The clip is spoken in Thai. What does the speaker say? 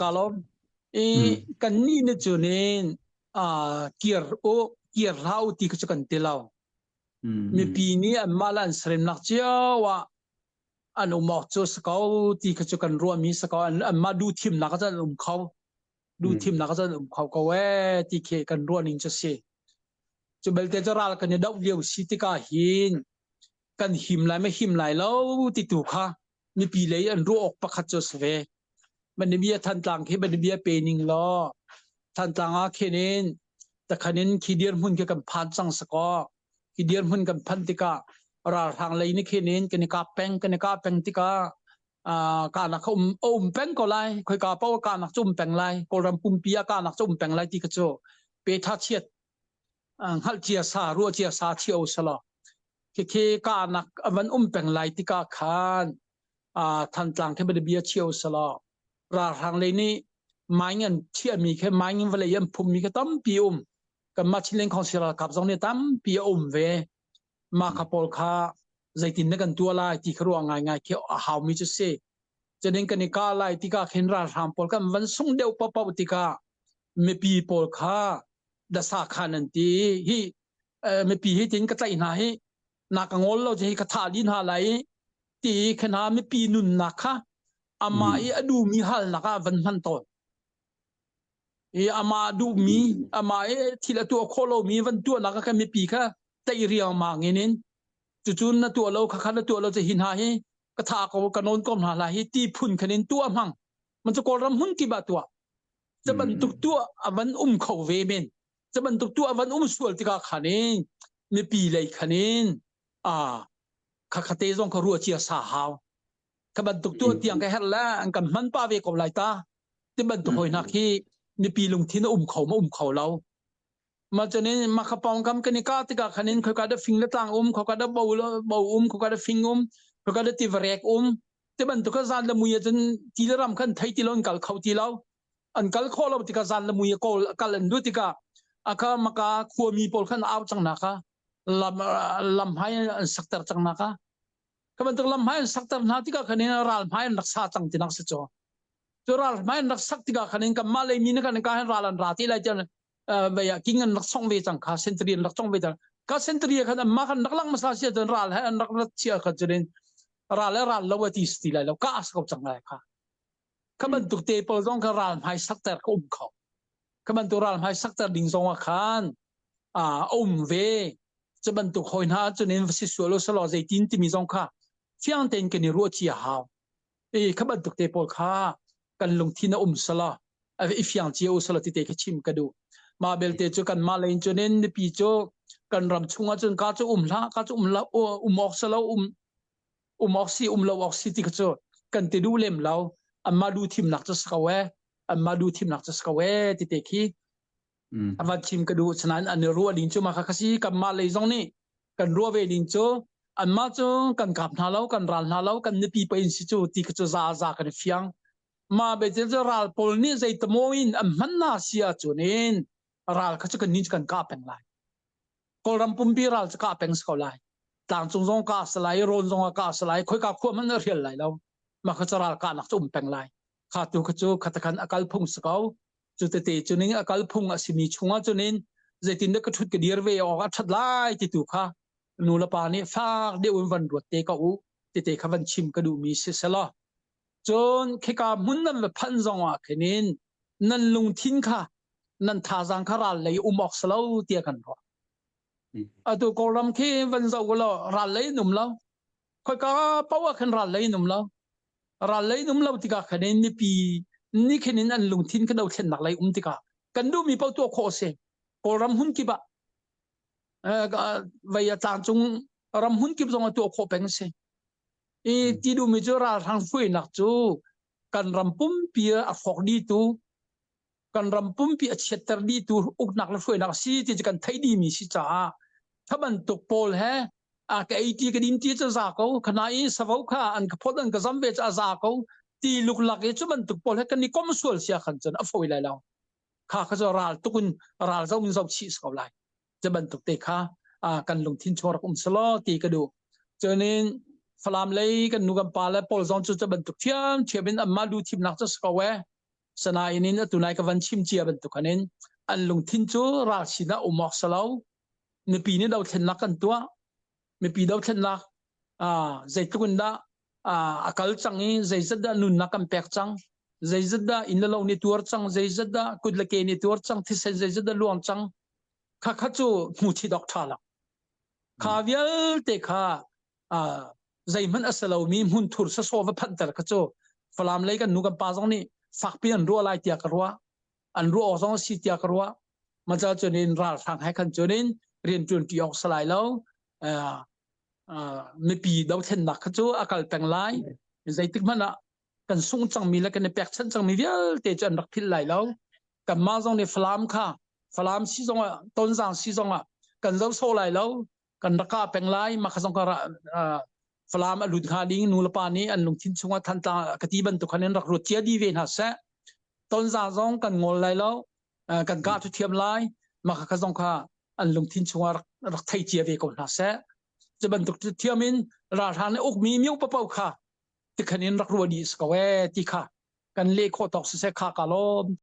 kalom kan ni ne chunin kier rau ti ka kan tilaw mi pi ni amalan srem nak chia wa anu mo chu skau ti ka kan ro mi skau an ma du thim na ka jan khau du thim na ka jan khau ka we ti ke kan ro ning che se chu bel te jaral kan dau liu si ti ka hin kan him lai me him lai lo ti tu kha mi pi le an ro ok pakhat chu sveมันเบียทันตังที่มันเบียเปนิงลอทันตังอาเคนินแต่คันนินคีเดียนหุ่นกับพันสังสกอคีเดียนหุ่นกับพันติการาทางเลยนี่เคนินกันนิกาแป้งติกาการนักแป้งก็ไล่คอยกาเป้าการนักจุ่มแป้งไล่กรำปุ่มปียการนักจุ่มแป้งไล่ที่กระโจเปทัดเชียดฮัลเจียสารัวเจียสาเที่ยวสละเคการนักวันแป้งไล่ที่กาขานทันตังที่มันเบียเที่ยวสละราทางเลยนี่ไม้เงินเชื่อมีแค่ไม้เงินเวลายังพุ่มมีก็ตั้มปีกับมาชิเลงของศิลากับสองเนี่ยตั้มปีเวมาขับปอลคาใจตินนักกันตัวลายที่ครัวง่ายๆเกี่ยวหาวมีจุดเสจะเน้นกันในกาลายที่กาเห็นราทางปอลคาวันส่งเดียวปะติกาไม่ปีปอลคาดัสาขานันตีฮีไม่ปีให้ถึงกระใจหนาให้นักงอลเราจะให้กระถาดินหาไหลตีขนาดไม่ปีนุนนักค่ะอามาดูมีหัลนักวันพันต้นอามาดูมีอามาทีละตัวโคโลมีวันตัวนักก็ไม่ปีค่ะแต่เรียงมาเงี้ยนินจู่ๆนะตัวเราขันตัวเราจะหินหายกระทากกับกันนนก้มหาลายตีพุ่นคะแนนตัวมั่งมันจะกรำหุ่นกี่บาทตัวจะบรรทุกตัววันเขาเวเมนจะบรรทุกตัววันสวลติกาคะแนนไม่ปีเลยคะแนนขัดเตะจงเขารัวเชียสาหาวขบันตุกตัวเตียงแค่แล้วอันกันมันป้าเวกบไหลตาที่บันตุกหอยนักที่มีปีลงที่น่เขามาเรามาจนนี้มาขับปองกำกันนิกาติกาขันนินเขาก็ได้ฟิงและต่างเขาก็ได้เบาเขาก็ได้ฟิงเขาก็ได้ตีแรกที่บันตุกจานละมุยจนทีละรำขันไทยทีละอันกัลเขาทีเราอันกัลข้อเราติกาจานละมุยก็กัลอันดูติกาอาคามากาขวมีปอลขันเอาจังนักลำให้สักแต่จังนักก็มันต้องลำให้สักแต่นาที่ก็คะแนนรัลให้นักษาจังที่นักศึกษาจะรัลให้นักสักที่ก็คะแนนกับมาเลยมีนักการให้รัลรัที่ไรจะไปกินนักส่งเวจังค่ะเซนตรีนักส่งเวจังก็เซนตรีขนาดมาขันนักลังมาสาเสียจนรัลให้นักรัฐเชียร์ขจริญรัลแล้วว่าที่สติเลยแล้วก็อาศัยจังเลยค่ะก็มันถูกเตะปอลต้องการรัลให้สักแต่ก็เขาก็มันถูกรัลให้สักแต่ดิ่งทรงอาคารเวจะบรรทุกหอยนาจนเน้นสิสวลสลอใจตินที่มีทรงค่ะเที่ยงเต็นกันในรัวเชียหาวขบันตุกเตปอลค่ากันลงที่น่สลาอีฟิยังเจียวสลาที่เตะชิมกันดูมาเบลเตจกันมาเลยจนเน้นปีโจกันรำชงจนกาจะละกาจะละออกสลาออกซีละออกซีที่กาจะกันติดูเล่มเราอันมาดูทีมนักจะสกาวอันมาดูทีมนักจะสกาวที่เตะขี้วันชิมกันดูฉะนั้นอันรัวลิงโจมาคักซีกันมาเลยตรงนี้กันรัวเวลิงโจอันมาจงกันกับนาเรากันรัลนาเรากันนปีไปอินสิจูที่ก็จะซากันเฟียงมาเบเจจะรัลพอลนี่ใจตะโมอินอันมันน่าเสียจุนเองรัลก็จะกันนิจกันกาเป็นไรกอลำปุ่มปีรัลจะกาเป็นสกอลายต่างจงกาสไลโรนจงกาสไลค่อยกาขั้วมันเรียนไรแล้วมาก็จะรัลการนักจุ่มเป็นไรขาดตัวก็จะขัดกันอากาศพุ่งสกาวจุดเตะจุนเองอากาศพุ่งสิมีชงว่าจุนเองใจตินเด็กก็ชุดกระเดียร์เวออกชัดไล่ที่ตัวค่ะนูละปานี่ฟากเดี๋ยววันรวดเตะก็เตะขวันชิมก็ดูมีเสร็จแล้วจนแค่กามุนนั่นแบบพันจงว่าแค่นี้นั่นลงทิ้งค่ะนั่นท่าจังคาราเลยออกสลาวเตียกันพอตัวกอลำแค่วันเสาร์ก็แล้วรัลเลยหนุ่มแล้วค่อยก็เป้าว่าขันรัลเลยหนุ่มแล้วรัลเลยหนุ่มแล้วที่กาแค่นี้นี่ปีนี่แค่นี้นั่นลงทิ้งก็เราเช่นนักเลยที่กากันดูมีเป้าตัวโคเซกอลำหุ่นกี่บะวัยต่างจงรำหุ่นกิบจงตัวโคเป็นเสที่ดูมีจราทางฟื้นนักจูกันรำปุ่มเปียอักฟอกดีตูกันรำปุ่มเปียเช็ดเตอร์ดีตูอุกนักละฟื้นนักซีที่จะกันไทยดีมีสิจ้าถ้ามันตกโพลฮะก็ไอที่กระดิ่งที่จะจากเขาขณะนี้สาวข้าอันกพอดันก็จำเป็นจะจากเขาที่ลุกหลักจะมันตกโพลกันนี่ก็ไม่ส่วนเสียขันจนอัฟฟื้นเลยแล้วข้าก็จะรัลตุกุนรัลจะมันจะชี้สกาวไลจะบรรทุกเตะค่ะกันลงทิ้งชัวร์สลอตีกระดูเจอเนี่ยฟลามเลยกันนูกันปาและปอลซอนจะบรรทุกเทียมเชื่อเป็นมาดูทีมนักจะสกาว สนาอินินตุนายกวันชิมเจียบันตุคันินอันลงทินจูราชินะอุมอกสลาวในปีนี้เราเห็นนักกันตัวในปีเราเห็นนักใจตุกันดาakal changi zaizada nun nakam pek chang zaizada inlo ni tur chang zaizada kudlake ni tur chang thi zaizada luang chang kha kha chu muthi dok thala khavial te kha zaiman asalo mi mun thur sa so va phantar kha chu falam lai kan nu kan pa jong ni fakpian ro lai tia karwa an ro ong si tia karwa ma cha chunin ra thang hai khan chunin rian chun ki ok salai lo mi pi dau then nak chu akal tang lai zai tik mana kan sung chang mi la kan pek chan chang mi vial te chan rak phil lai lo kan ma jong ni flam si jong ton jang si jong kan zo so lai lo kan raka peng lai ma kha jong ka flam alu kha ding nu la pa ni an lung thin chunga than ta kati ban tu khanen rak ro chia di ve na sa ton jang jong kan ngol lai lo kan ga thu thiam lai ma kha jong kha an lung thin chunga rak thai chia ve ko na saจะบรรทุกเที่ยมินราทานอกมีมิวปะเป่าค่ะที่คันนี้รักรัวดีสกเวติค่ะกันเลขโคตอกเสกค่ะกะลม